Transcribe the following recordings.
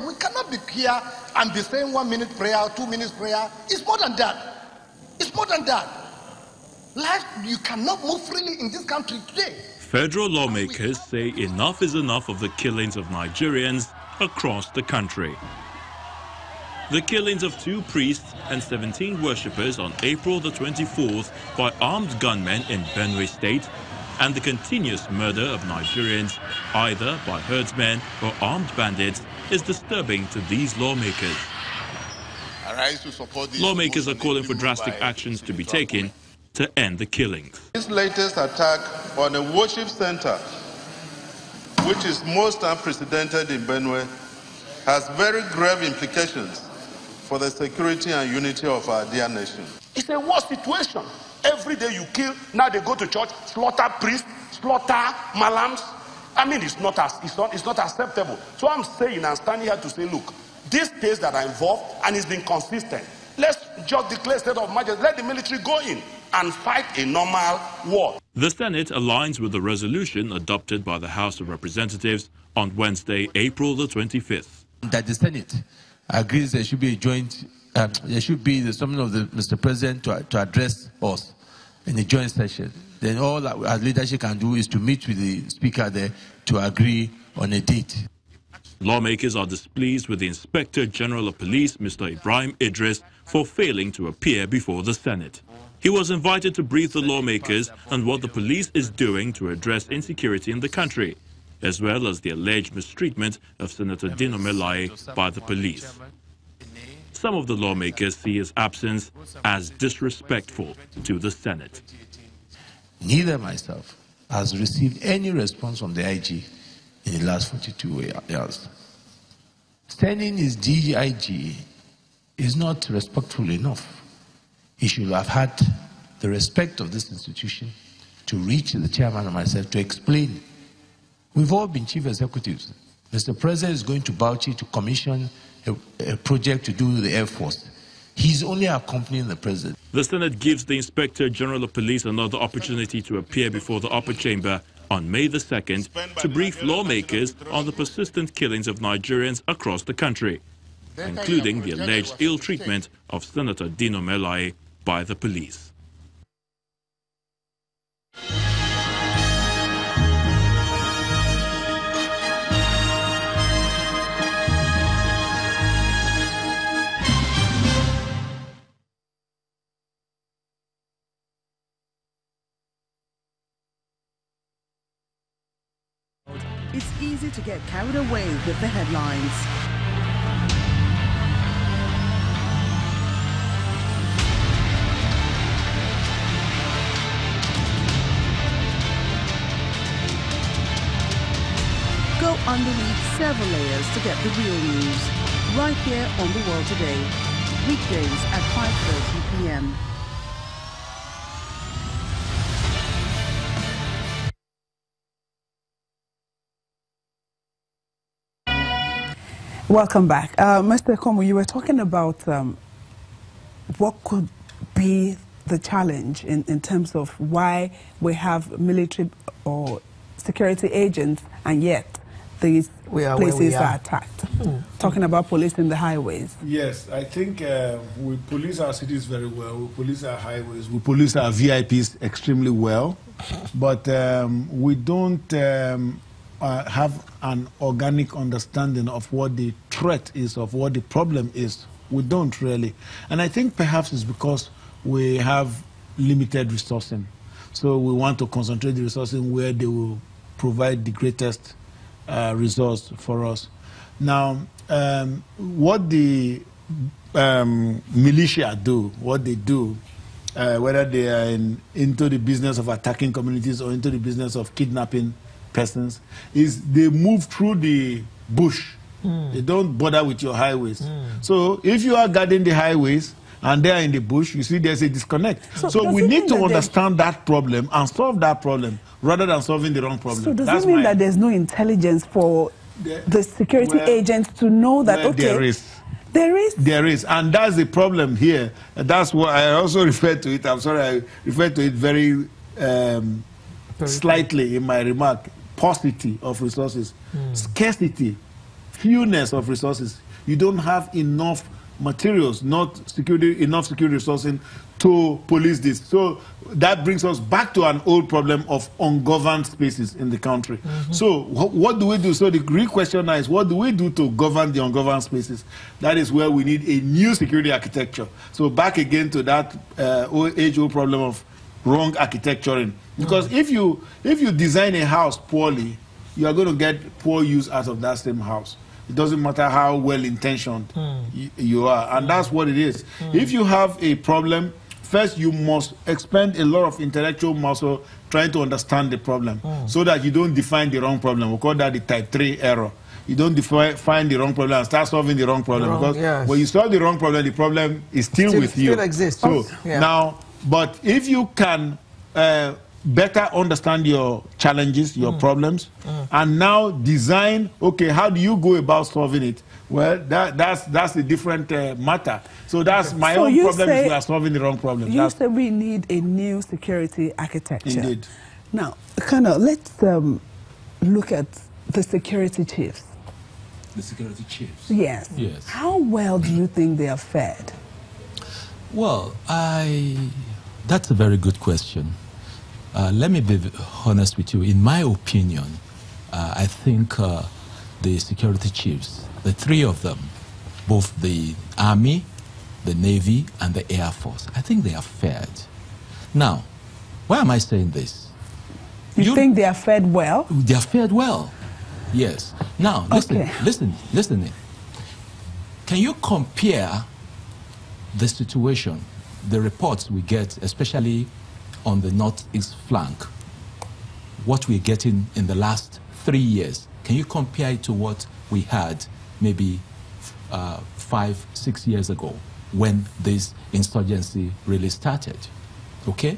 We cannot be here and be saying 1 minute prayer, 2 minutes prayer. It's more than that. It's more than that. Life, you cannot move freely in this country today. Federal lawmakers say enough is enough of the killings of Nigerians across the country. The killings of 2 priests and 17 worshippers on April the 24th by armed gunmen in Benue State, and the continuous murder of Nigerians either by herdsmen or armed bandits is disturbing to these lawmakers. Lawmakers are calling for drastic actions to be taken to end the killings. This latest attack on a worship center, which is most unprecedented in Benue, has very grave implications for the security and unity of our dear nation. It's a war situation. Every day you kill, now they go to church, slaughter priests, slaughter malams. I mean, it's not acceptable. So I'm saying, I'm standing here to say, look, these states that are involved, and it's been consistent, let's just declare state of emergency, let the military go in and fight a normal war. The Senate aligns with the resolution adopted by the House of Representatives on Wednesday, April the 25th. That the Senate agrees there should be a joint, there should be the summons of the Mr. President to address us in the joint session. Then all that our leadership can do is to meet with the Speaker there to agree on a date. Lawmakers are displeased with the Inspector General of Police, Mr. Ibrahim Idris, for failing to appear before the Senate. He was invited to brief the lawmakers on what the police is doing to address insecurity in the country, as well as the alleged mistreatment of Senator Dino Melaye by the police. Some of the lawmakers see his absence as disrespectful to the Senate. Neither myself has received any response from the IG in the last 42 years. Sending his DIG is not respectful enough. He should have had the respect of this institution to reach the chairman and myself to explain. We've all been chief executives. Mr. President is going to Bauchi to commission a project to do with the Air Force. He's only accompanying the president. The Senate gives the Inspector General of Police another opportunity to appear before the upper chamber on May the 2nd to brief lawmakers on the persistent killings of Nigerians across the country, including the alleged ill treatment of Senator Dino Melaye by the police. It's easy to get carried away with the headlines. Go underneath several layers to get the real news. Right here on The World Today. Weekdays at 5:30 p.m. Welcome back. Mr. Ekhomu, you were talking about what could be the challenge in terms of why we have military or security agents and yet these places are attacked. Talking about policing the highways. Yes, I think we police our cities very well. We police our highways. We police our VIPs extremely well. But we don't have an organic understanding of what the threat is, of what the problem is. We don't really. And I think perhaps it's because we have limited resourcing. So we want to concentrate the resourcing where they will provide the greatest resource for us. Now, what the militia do, what they do, whether they are into the business of attacking communities or into the business of kidnapping persons, is they move through the bush. They don't bother with your highways. So if you are guarding the highways and they are in the bush, you see there's a disconnect. So we need to understand that problem and solve that problem rather than solving the wrong problem. So does it mean that there's no intelligence for the security agents to know that, okay, there is. There is? There is. And that's the problem here. That's what I also referred to it. I'm sorry, I referred to it very slightly in my remark. Paucity of resources, scarcity. fewness of resources. You don't have enough materials, enough security resourcing to police this. So that brings us back to an old problem of ungoverned spaces in the country. So what do we do? So the real question now is, what do we do to govern the ungoverned spaces? That is where we need a new security architecture. So back again to that age-old problem of wrong architecturing. Because if you design a house poorly, you are going to get poor use out of that same house. It doesn't matter how well-intentioned you are. And that's what it is. If you have a problem, first you must expend a lot of intellectual muscle trying to understand the problem so that you don't define the wrong problem. We call that the type 3 error. You don't find the wrong problem and start solving the wrong problem. Because when you solve the wrong problem, the problem is still with you. Still exists. So now, but if you can better understand your challenges, your problems, and now design, okay, how do you go about solving it? Well, that's a different matter. So that's my own problem is we are solving the wrong problem. You say we need a new security architecture. Indeed. Now, Colonel, let's look at the security chiefs. The security chiefs? Yes. Yes. How well do you think they are fed? Well, that's a very good question. Let me be honest with you. In my opinion, I think the security chiefs, the three of them, both the Army, the Navy, and the Air Force, I think they are fed. Now, why am I saying this? You think they are fed well? They are fed well, yes. Now, listen. Can you compare the situation, the reports we get, especially on the northeast flank, what we're getting in the last 3 years? Can you compare it to what we had maybe 5-6 years ago when this insurgency really started? Okay?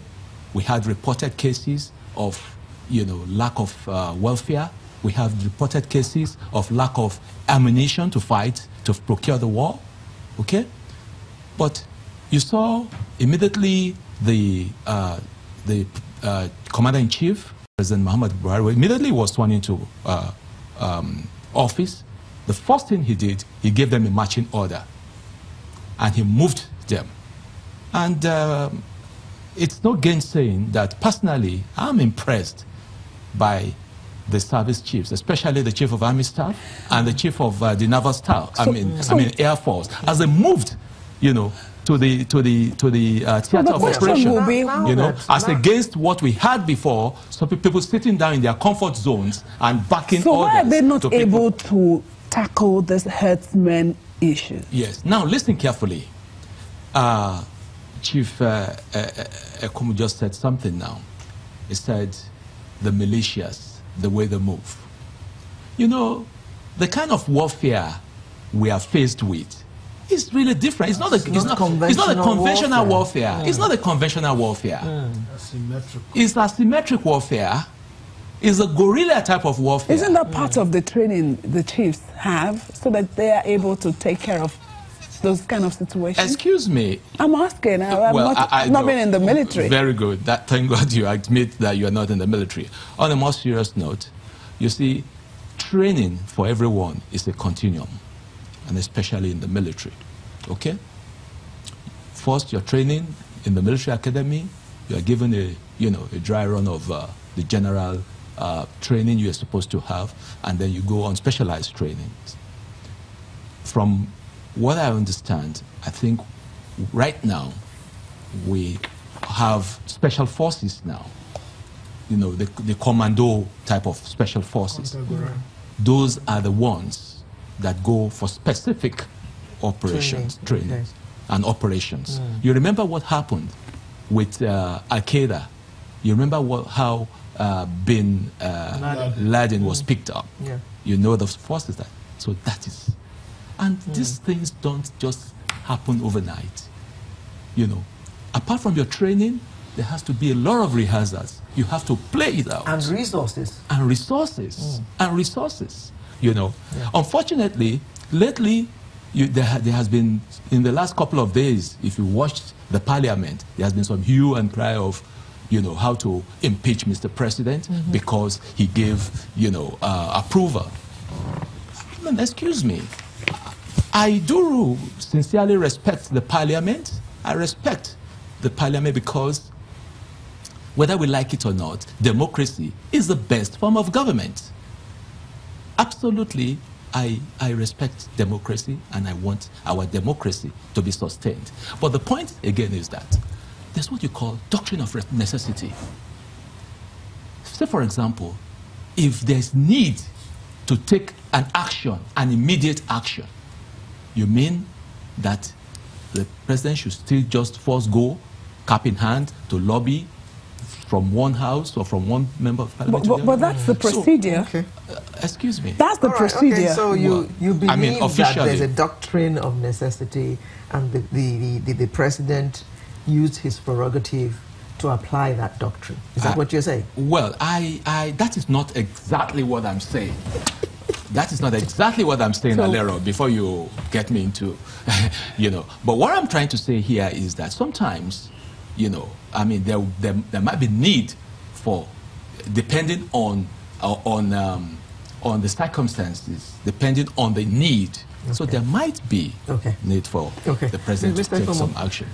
We had reported cases of, lack of welfare. We have reported cases of lack of ammunition to fight, to procure the war. Okay? But you saw immediately the Commander-in-Chief, President Muhammad Buhari, immediately was sworn into office. The first thing he did, he gave them a marching order, and he moved them. And it's no gainsaying that personally, I'm impressed by the service chiefs, especially the Chief of Army Staff and the Chief of the Naval Staff. I mean Air Force, as they moved, to the theater of operation, as against what we had before, so people sitting down in their comfort zones and backing orders. So why are they not able to tackle this herdsmen issue? Yes. Now listen carefully. Chief Ekhomu just said something now. He said the militias, the way they move. The kind of warfare we are faced with, it's really different. It's not a conventional warfare. It's not a conventional warfare. It's asymmetric warfare. It's a guerrilla type of warfare. Isn't that part of the training the chiefs have so that they are able to take care of those kind of situations? Excuse me. I'm asking. I've not been in the military. Very good. Thank God you admit that you are not in the military. On a more serious note, you see, training for everyone is a continuum, and especially in the military, okay? First, you're training in the military academy. You are given a dry run of the general training you're supposed to have, and then you go on specialized trainings. From what I understand, I think right now we have special forces now. The commando type of special forces. Those are the ones that go for specific operations, training and operations. You remember what happened with Al-Qaeda? You remember how Bin Laden was picked up? You know those forces. So that is. And these things don't just happen overnight. Apart from your training, there has to be a lot of rehearsals. You have to play it out. And resources. And resources. And resources. Unfortunately, lately, there has been, in the last couple of days, if you watched the parliament, there has been some hue and cry of, how to impeach Mr. President because he gave, approval. No, excuse me. I do sincerely respect the parliament. I respect the parliament because whether we like it or not, democracy is the best form of government. Absolutely, I respect democracy and I want our democracy to be sustained. But the point again is that there's what you call doctrine of necessity. Say, for example, if there's need to take an action, an immediate action, you mean that the president should still just first go, cap in hand, to lobby from one house or from one member of parliament? But that's the procedure. So, okay. Excuse me. That's the procedure. Okay, so you believe that there's a doctrine of necessity and the president used his prerogative to apply that doctrine. Is that what you're saying? Well, that is not exactly what I'm saying. That is not exactly what I'm saying, Alero, before you get me into, But what I'm trying to say here is that sometimes, there might be need for, depending on the circumstances, depending on the need. Okay. So there might be need for the president to take some action.